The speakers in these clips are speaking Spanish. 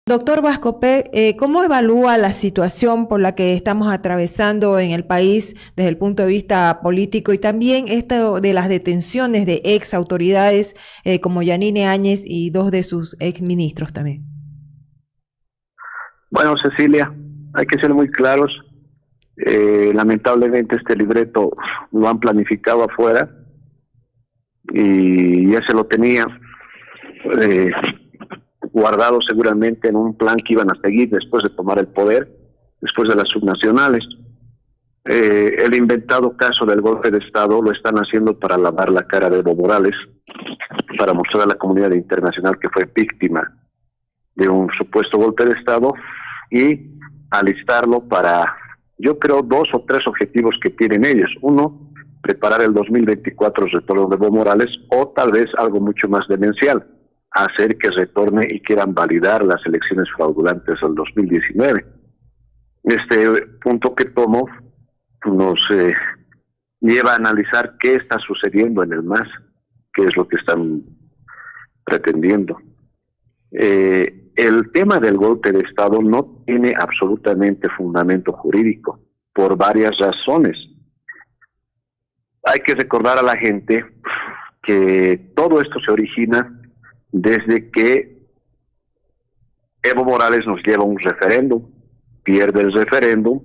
Doctor Vascope, ¿cómo evalúa la situación por la que estamos atravesando en el país desde el punto de vista político y también esto de las detenciones de ex autoridades como Yanine Áñez y dos de sus ex ministros también? Bueno, Cecilia, hay que ser muy claros. Lamentablemente este libreto lo han planificado afuera y ya se lo tenía eh, guardado seguramente en un plan que iban a seguir después de tomar el poder, después de las subnacionales. El inventado caso del golpe de Estado lo están haciendo para lavar la cara de Evo Morales, para mostrar a la comunidad internacional que fue víctima de un supuesto golpe de Estado y alistarlo para, yo creo, 2 o 3 objetivos que tienen ellos. Uno, preparar el 2024 el retorno de Evo Morales, o tal vez algo mucho más demencial, hacer que retorne y quieran validar las elecciones fraudulentas del 2019. Este punto que tomo nos lleva a analizar qué está sucediendo en el MAS, qué es lo que están pretendiendo. El tema del golpe de Estado no tiene absolutamente fundamento jurídico, por varias razones. Hay que recordar a la gente que todo esto se origina desde que Evo Morales nos lleva un referéndum, pierde el referéndum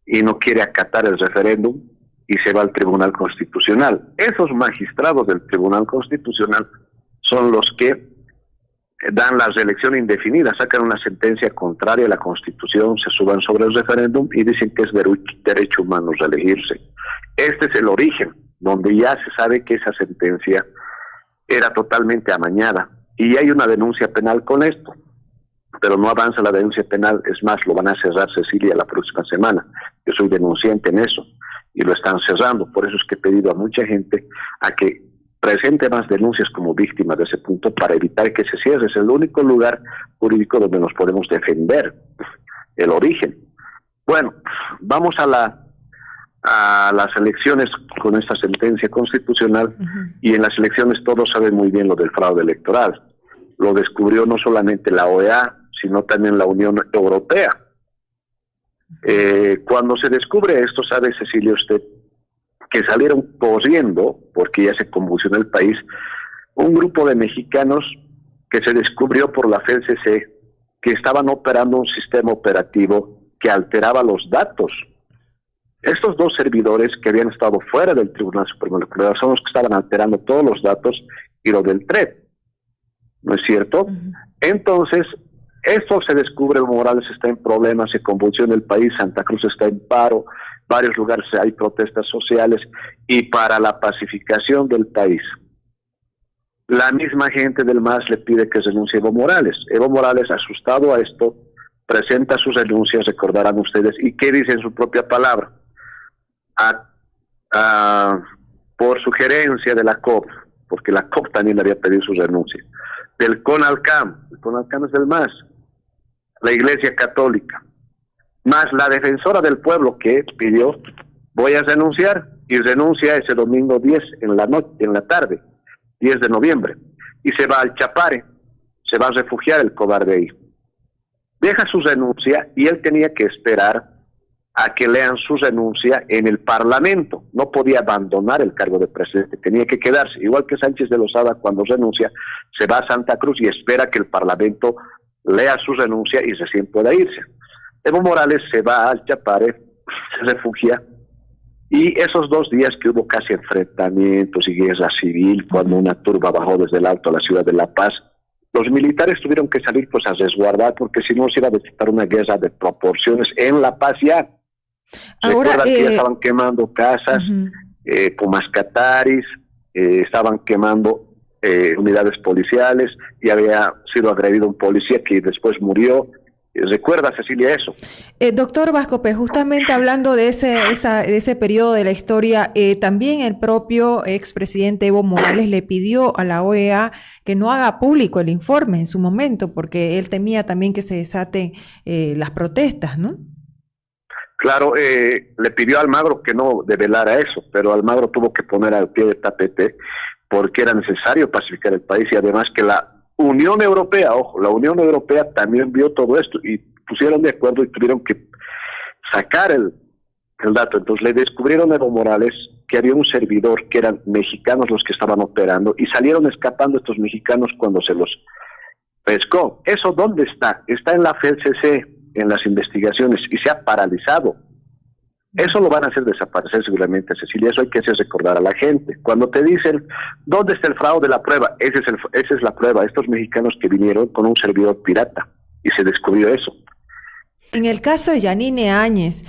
y no quiere acatar el referéndum y se va al Tribunal Constitucional. Esos magistrados del Tribunal Constitucional son los que dan la reelección indefinida, sacan una sentencia contraria a la Constitución, se suban sobre el referéndum y dicen que es derecho humano reelegirse. Este es el origen, donde ya se sabe que esa sentencia era totalmente amañada y hay una denuncia penal con esto, pero no avanza la denuncia penal. Es más, lo van a cerrar, Cecilia, la próxima semana. Yo soy denunciante en eso y lo están cerrando. Por eso es que he pedido a mucha gente a que presente más denuncias como víctima de ese punto para evitar que se cierre. Es el único lugar jurídico donde nos podemos defender el origen. Bueno, vamos a las elecciones con esta sentencia constitucional. Y en las elecciones todos saben muy bien lo del fraude electoral. Lo descubrió no solamente la OEA, sino también la Unión Europea. Cuando se descubre esto, sabe, Cecilia, usted, que salieron corriendo, porque ya se convulsionó el país, un grupo de mexicanos que se descubrió por la FELCC que estaban operando un sistema operativo que alteraba los datos. Estos 2 servidores que habían estado fuera del Tribunal Supremo Electoral son los que estaban alterando todos los datos y lo del TREP, ¿no es cierto? Entonces, esto se descubre, Evo Morales está en problemas, se convulsiona el país, Santa Cruz está en paro, varios lugares hay protestas sociales, y para la pacificación del país, la misma gente del MAS le pide que renuncie Evo Morales. Evo Morales, asustado a esto, presenta sus renuncias, recordarán ustedes, y ¿qué dice en su propia palabra? Por sugerencia de la COP, porque la COP también había pedido su renuncia, del CONALCAM, el CONALCAM es del MAS, la Iglesia Católica, más la defensora del pueblo que pidió, voy a renunciar, y renuncia ese domingo 10 en la tarde, 10 de noviembre, y se va al Chapare, se va a refugiar el cobarde ahí. Deja su renuncia y él tenía que esperar a que lean su renuncia en el Parlamento. No podía abandonar el cargo de presidente, tenía que quedarse. Igual que Sánchez de Lozada, cuando renuncia, se va a Santa Cruz y espera que el Parlamento lea su renuncia y recién pueda irse. Evo Morales se va al Chapare, se refugia, y esos 2 días que hubo casi enfrentamientos y guerra civil, cuando una turba bajó desde el alto a la ciudad de La Paz, los militares tuvieron que salir pues a resguardar, porque si no se iba a detectar una guerra de proporciones en La Paz ya. Ahora, Recuerdan que ya estaban quemando casas, Pumascataris, estaban quemando unidades policiales, y había sido agredido un policía que después murió. ¿Recuerda, Cecilia, eso? Doctor Vascope, justamente hablando de ese periodo de la historia, también el propio expresidente Evo Morales le pidió a la OEA que no haga público el informe en su momento, porque él temía también que se desaten las protestas, ¿no? Claro, le pidió a Almagro que no develara eso, pero Almagro tuvo que poner al pie del tapete porque era necesario pacificar el país, y además que la Unión Europea, ojo, la Unión Europea también vio todo esto y pusieron de acuerdo y tuvieron que sacar el dato. Entonces le descubrieron a Evo Morales que había un servidor que eran mexicanos los que estaban operando y salieron escapando estos mexicanos cuando se los pescó. ¿Eso dónde está? Está en la FCC, en las investigaciones, y se ha paralizado. Eso lo van a hacer desaparecer seguramente, Cecilia. Eso hay que hacer recordar a la gente. Cuando te dicen, ¿dónde está el fraude de la prueba? Esa es la prueba. Estos mexicanos que vinieron con un servidor pirata y se descubrió eso. En el caso de Yanine Áñez,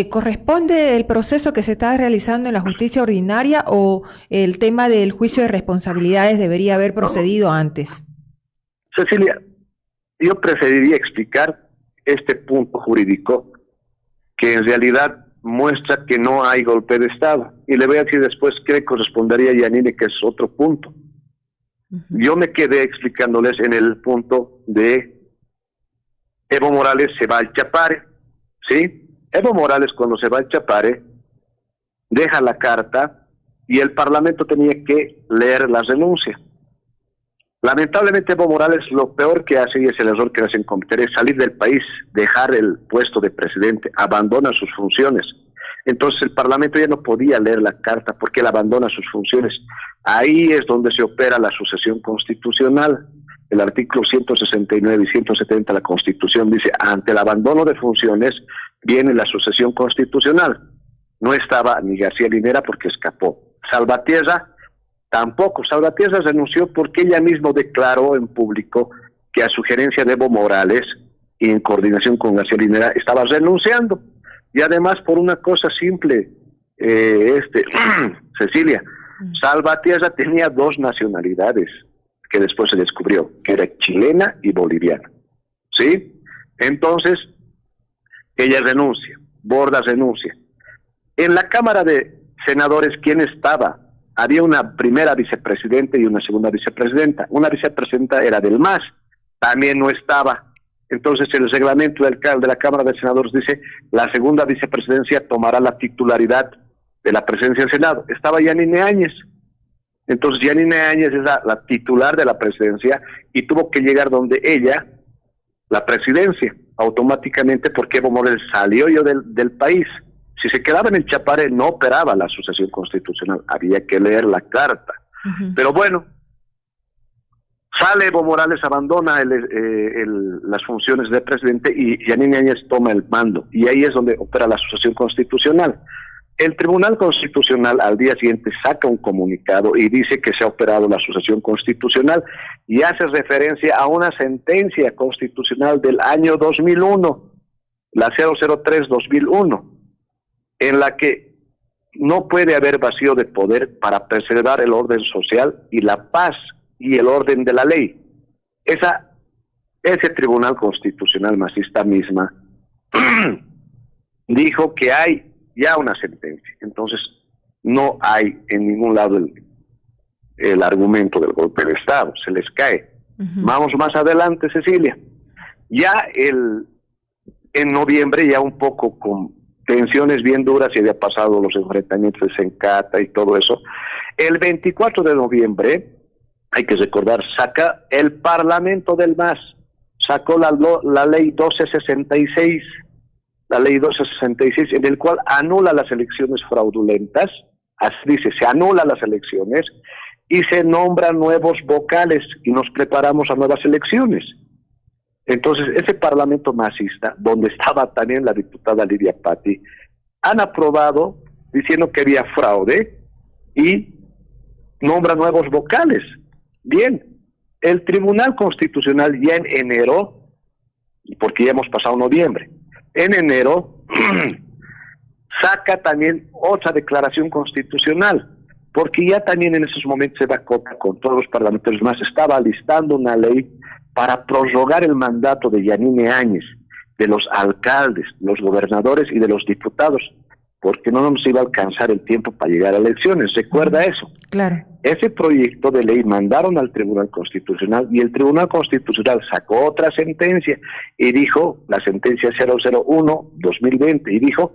¿corresponde el proceso que se está realizando en la justicia ordinaria o el tema del juicio de responsabilidades debería haber procedido antes? Cecilia, yo preferiría explicar este punto jurídico que en realidad muestra que no hay golpe de Estado. Y le voy a decir después qué correspondería a Yanine, que es otro punto. Yo me quedé explicándoles en el punto de Evo Morales se va al Chapare, ¿sí? Evo Morales cuando se va al Chapare deja la carta y el Parlamento tenía que leer la renuncia. Lamentablemente Evo Morales lo peor que hace, y es el error que hacen cometer, es salir del país, dejar el puesto de presidente, abandona sus funciones. Entonces el Parlamento ya no podía leer la carta porque él abandona sus funciones. Ahí es donde se opera la sucesión constitucional. El artículo 169 y 170 de la Constitución dice, ante el abandono de funciones viene la sucesión constitucional. No estaba ni García Linera porque escapó. Salvatierra tampoco. Salvatierra renunció porque ella misma declaró en público que a sugerencia de Evo Morales y en coordinación con García Linera estaba renunciando. Y además por una cosa simple, Cecilia, Salvatierra tenía dos nacionalidades que después se descubrió, que era chilena y boliviana, ¿sí? Entonces, ella renuncia, Borda renuncia. En la Cámara de Senadores, ¿quién estaba? Había una primera vicepresidenta y una segunda vicepresidenta. Una vicepresidenta era del MAS, también no estaba. Entonces, el reglamento de la Cámara de Senadores dice, la segunda vicepresidencia tomará la titularidad de la presidencia del Senado. Estaba Yanine Áñez. Entonces Yanine Áñez es la titular de la presidencia y tuvo que llegar donde ella, la presidencia, automáticamente porque Evo Morales salió del país. Si se quedaba en el Chapare no operaba la sucesión constitucional, había que leer la carta. Pero bueno, sale Evo Morales, abandona las funciones de presidente y Yanine Áñez toma el mando. Y ahí es donde opera la sucesión constitucional. El Tribunal Constitucional al día siguiente saca un comunicado y dice que se ha operado la sucesión constitucional y hace referencia a una sentencia constitucional del año 2001, la 003-2001, en la que no puede haber vacío de poder para preservar el orden social y la paz y el orden de la ley. Ese Tribunal Constitucional masista misma dijo que hay ya una sentencia, entonces no hay en ningún lado el argumento del golpe de Estado, se les cae. Vamos más adelante, Cecilia. Ya en noviembre, ya un poco con tensiones bien duras, y había pasado los enfrentamientos de Sencata y todo eso, el 24 de noviembre, hay que recordar, saca el Parlamento del MAS, sacó la ley 1266, la ley 1266, en el cual anula las elecciones fraudulentas, así dice, se anulan las elecciones y se nombran nuevos vocales y nos preparamos a nuevas elecciones. Entonces, ese Parlamento masista, donde estaba también la diputada Lidia Patti, han aprobado diciendo que había fraude y nombra nuevos vocales. Bien, el Tribunal Constitucional ya en enero, porque ya hemos pasado noviembre, en enero saca también otra declaración constitucional, porque ya también en esos momentos Eva Cota, con todos los parlamentarios más, estaba listando una ley para prorrogar el mandato de Yanine Áñez, de los alcaldes, los gobernadores y de los diputados, porque no nos iba a alcanzar el tiempo para llegar a elecciones. ¿Recuerda eso? Claro. Ese proyecto de ley mandaron al Tribunal Constitucional y el Tribunal Constitucional sacó otra sentencia y dijo, la sentencia 001-2020, y dijo,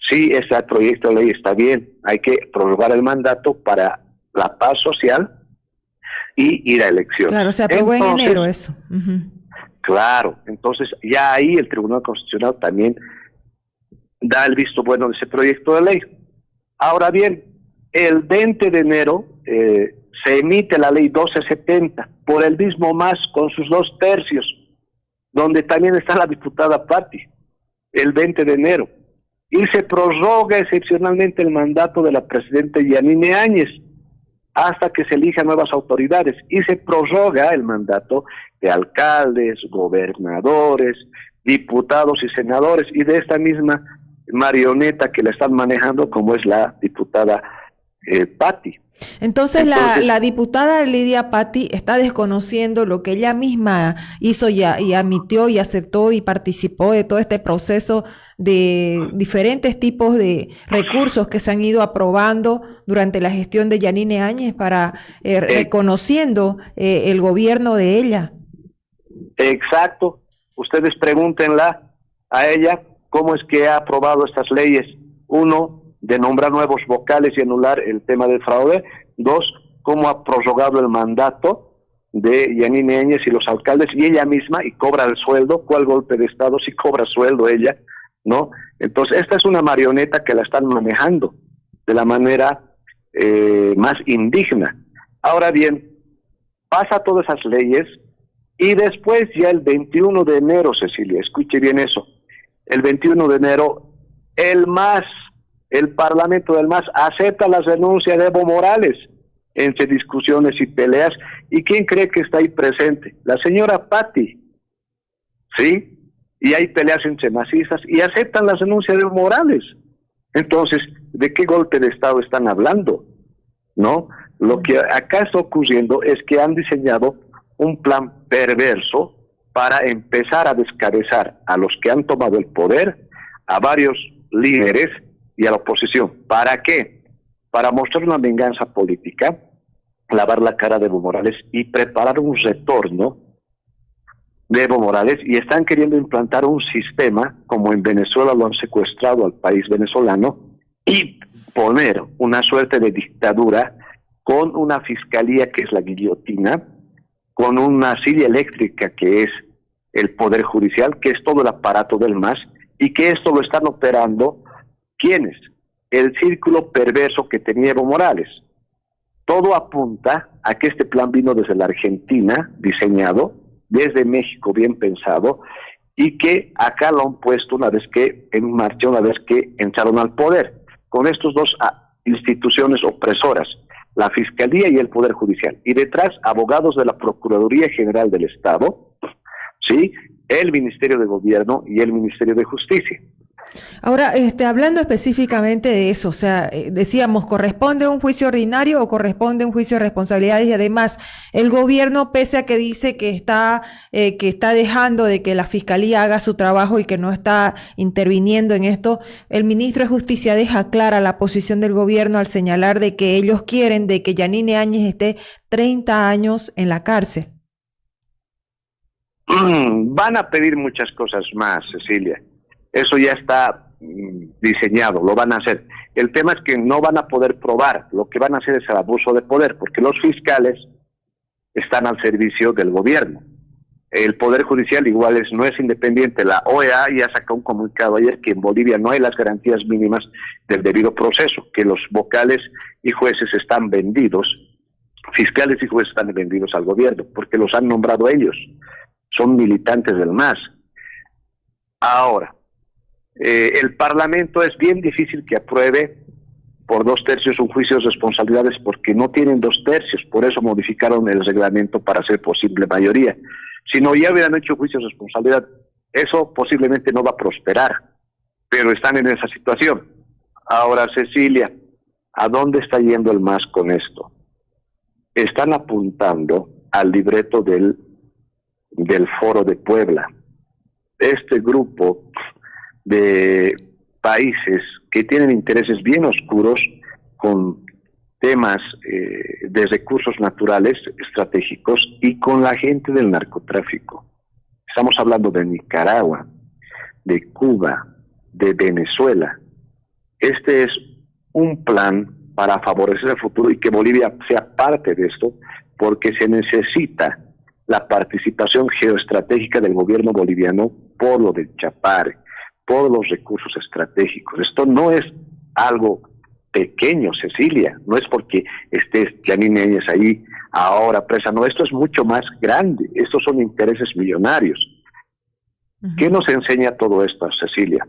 sí, ese proyecto de ley está bien, hay que prorrogar el mandato para la paz social y ir a elecciones. Claro, se aprobó en enero eso. Claro, entonces ya ahí el Tribunal Constitucional también da el visto bueno de ese proyecto de ley. Ahora bien, el 20 de enero se emite la ley 1270 por el mismo MAS con sus 2/3, donde también está la diputada Patti, el 20 de enero. Y se prorroga excepcionalmente el mandato de la presidenta Yanine Áñez hasta que se elijan nuevas autoridades, y se prorroga el mandato de alcaldes, gobernadores, diputados y senadores, y de esta misma marioneta que la están manejando, como es la diputada Patti. Entonces la diputada Lidia Patti está desconociendo lo que ella misma hizo y admitió y aceptó y participó de todo este proceso de diferentes tipos de recursos que se han ido aprobando durante la gestión de Yanine Áñez para reconociendo el gobierno de ella. Exacto. Ustedes pregúntenla a ella cómo es que ha aprobado estas leyes. Uno, de nombrar nuevos vocales y anular el tema del fraude. 2, cómo ha prorrogado el mandato de Yanine Áñez y los alcaldes y ella misma, y cobra el sueldo. ¿Cuál golpe de Estado si cobra sueldo ella? ¿No? Entonces, esta es una marioneta que la están manejando de la manera más indigna. Ahora bien, pasa todas esas leyes y después ya el 21 de enero, Cecilia, escuche bien eso, el 21 de enero, el Parlamento del MAS acepta las denuncias de Evo Morales entre discusiones y peleas. ¿Y quién cree que está ahí presente? La señora Patti, ¿sí? Y hay peleas entre masistas y aceptan las denuncias de Evo Morales. Entonces, ¿de qué golpe de Estado están hablando? ¿No? Lo que acá está ocurriendo es que han diseñado un plan perverso para empezar a descabezar a los que han tomado el poder, a varios líderes y a la oposición. ¿Para qué? Para mostrar una venganza política, lavar la cara de Evo Morales y preparar un retorno de Evo Morales, y están queriendo implantar un sistema, como en Venezuela lo han secuestrado al país venezolano, y poner una suerte de dictadura con una fiscalía que es la guillotina, con una silla eléctrica que es el Poder Judicial, que es todo el aparato del MAS, y que esto lo están operando, ¿quiénes? El círculo perverso que tenía Evo Morales. Todo apunta a que este plan vino desde la Argentina, diseñado, desde México, bien pensado, y que acá lo han puesto una vez que en marcha, una vez que entraron al poder, con estos dos instituciones opresoras, la Fiscalía y el Poder Judicial, y detrás abogados de la Procuraduría General del Estado, ¿sí?, el Ministerio de Gobierno y el Ministerio de Justicia. Ahora, hablando específicamente de eso, o sea, decíamos, ¿corresponde un juicio ordinario o corresponde un juicio de responsabilidades? Y además, el gobierno, pese a que dice que está dejando de que la fiscalía haga su trabajo y que no está interviniendo en esto, el ministro de Justicia deja clara la posición del gobierno al señalar de que ellos quieren de que Yanine Áñez esté 30 años en la cárcel. Van a pedir muchas cosas más, Cecilia. Eso ya está diseñado, lo van a hacer. El tema es que no van a poder probar, lo que van a hacer es el abuso de poder, porque los fiscales están al servicio del gobierno. El Poder Judicial igual no es independiente. La OEA ya sacó un comunicado ayer que en Bolivia no hay las garantías mínimas del debido proceso, que los vocales y jueces están vendidos, fiscales y jueces están vendidos al gobierno, porque los han nombrado ellos, son militantes del MAS. Ahora, el Parlamento es bien difícil que apruebe por 2/3 un juicio de responsabilidades, porque no tienen 2/3, por eso modificaron el reglamento para hacer posible mayoría. Si no, ya hubieran hecho juicio de responsabilidad, eso posiblemente no va a prosperar, pero están en esa situación. Ahora, Cecilia, ¿a dónde está yendo el MAS con esto? Están apuntando al libreto del Foro de Puebla. Este grupo de países que tienen intereses bien oscuros con temas de recursos naturales estratégicos y con la gente del narcotráfico. Estamos hablando de Nicaragua, de Cuba, de Venezuela. Este es un plan para favorecer el futuro y que Bolivia sea parte de esto, porque se necesita la participación geoestratégica del gobierno boliviano por lo del Chapare, por los recursos estratégicos. Esto no es algo pequeño, Cecilia, no es porque esté Yanine Áñez ahí ahora presa, no, esto es mucho más grande, estos son intereses millonarios. ¿Qué nos enseña todo esto, Cecilia?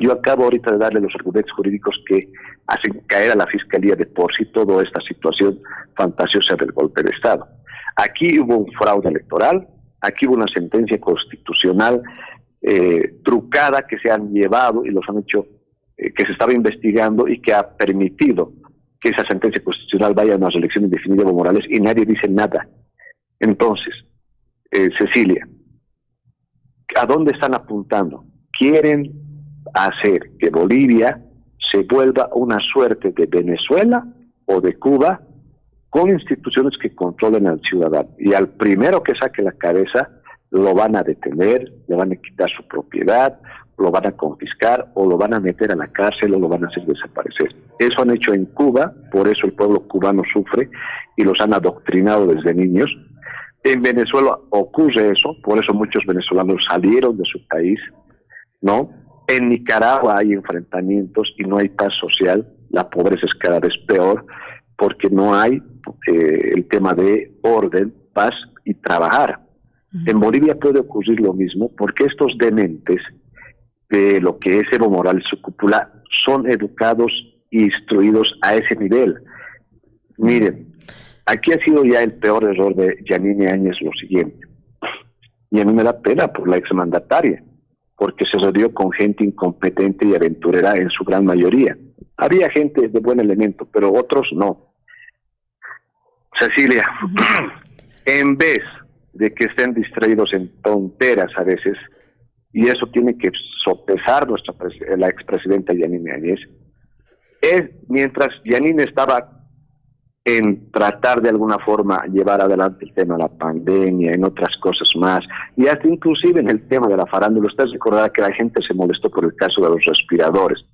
Yo acabo ahorita de darle los argumentos jurídicos que hacen caer a la Fiscalía de por sí toda esta situación fantasiosa del golpe de Estado. Aquí hubo un fraude electoral, aquí hubo una sentencia constitucional trucada que se han llevado y los han hecho, que se estaba investigando y que ha permitido que esa sentencia constitucional vaya a una reelección indefinida de Evo Morales y nadie dice nada. Entonces, Cecilia, ¿a dónde están apuntando? Quieren hacer que Bolivia se vuelva una suerte de Venezuela o de Cuba con instituciones que controlen al ciudadano. Y al primero que saque la cabeza lo van a detener, le van a quitar su propiedad, lo van a confiscar o lo van a meter a la cárcel o lo van a hacer desaparecer. Eso han hecho en Cuba, por eso el pueblo cubano sufre y los han adoctrinado desde niños. En Venezuela ocurre eso, por eso muchos venezolanos salieron de su país, ¿no? En Nicaragua hay enfrentamientos y no hay paz social, la pobreza es cada vez peor porque no hay el tema de orden, paz y trabajar. En Bolivia puede ocurrir lo mismo porque estos dementes de lo que es Evo Morales, su cúpula, son educados e instruidos a ese nivel. Miren, aquí ha sido ya el peor error de Yanine Áñez lo siguiente, y a mí me da pena por la exmandataria, porque se rodeó con gente incompetente y aventurera en su gran mayoría. Había gente de buen elemento, pero otros no. Cecilia, en vez de que estén distraídos en tonteras a veces, y eso tiene que sopesar la expresidenta Yanine Áñez, mientras Yanine estaba en tratar de alguna forma llevar adelante el tema de la pandemia, en otras cosas más, y hasta inclusive en el tema de la farándula. Usted recordará que la gente se molestó por el caso de los respiradores,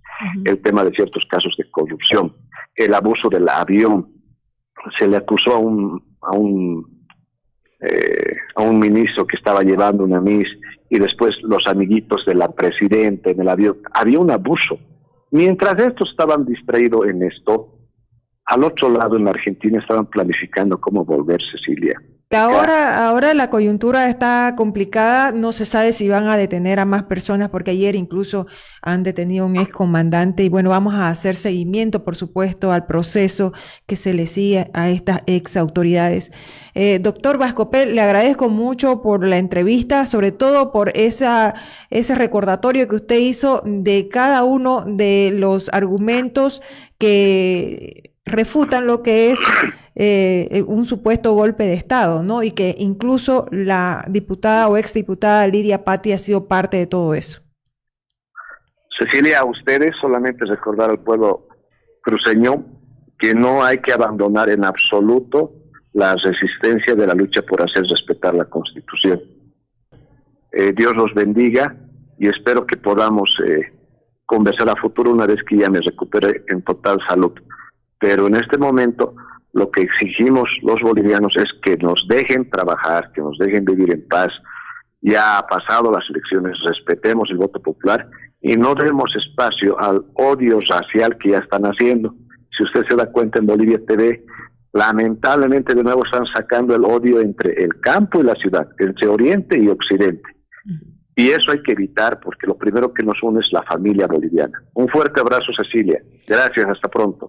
el tema de ciertos casos de corrupción, el abuso del avión. Se le acusó a un ministro que estaba llevando una Miss y después los amiguitos de la presidenta en el avión. Había un abuso. Mientras estos estaban distraídos en esto, al otro lado en la Argentina estaban planificando cómo volver, Cecilia. Ahora la coyuntura está complicada, no se sabe si van a detener a más personas, porque ayer incluso han detenido a un excomandante y bueno, vamos a hacer seguimiento, por supuesto, al proceso que se le sigue a estas ex autoridades. Doctor Bascopel, le agradezco mucho por la entrevista, sobre todo por ese recordatorio que usted hizo de cada uno de los argumentos que refutan lo que es un supuesto golpe de Estado, ¿no? Y que incluso la diputada o exdiputada Lidia Patti ha sido parte de todo eso. Cecilia, a ustedes solamente recordar al pueblo cruceño que no hay que abandonar en absoluto la resistencia de la lucha por hacer respetar la Constitución. Dios los bendiga y espero que podamos conversar a futuro una vez que ya me recupere en total salud. Pero en este momento lo que exigimos los bolivianos es que nos dejen trabajar, que nos dejen vivir en paz. Ya ha pasado las elecciones, respetemos el voto popular y no demos espacio al odio racial que ya están haciendo. Si usted se da cuenta en Bolivia TV, lamentablemente de nuevo están sacando el odio entre el campo y la ciudad, entre Oriente y Occidente. Y eso hay que evitar porque lo primero que nos une es la familia boliviana. Un fuerte abrazo, Cecilia. Gracias, hasta pronto.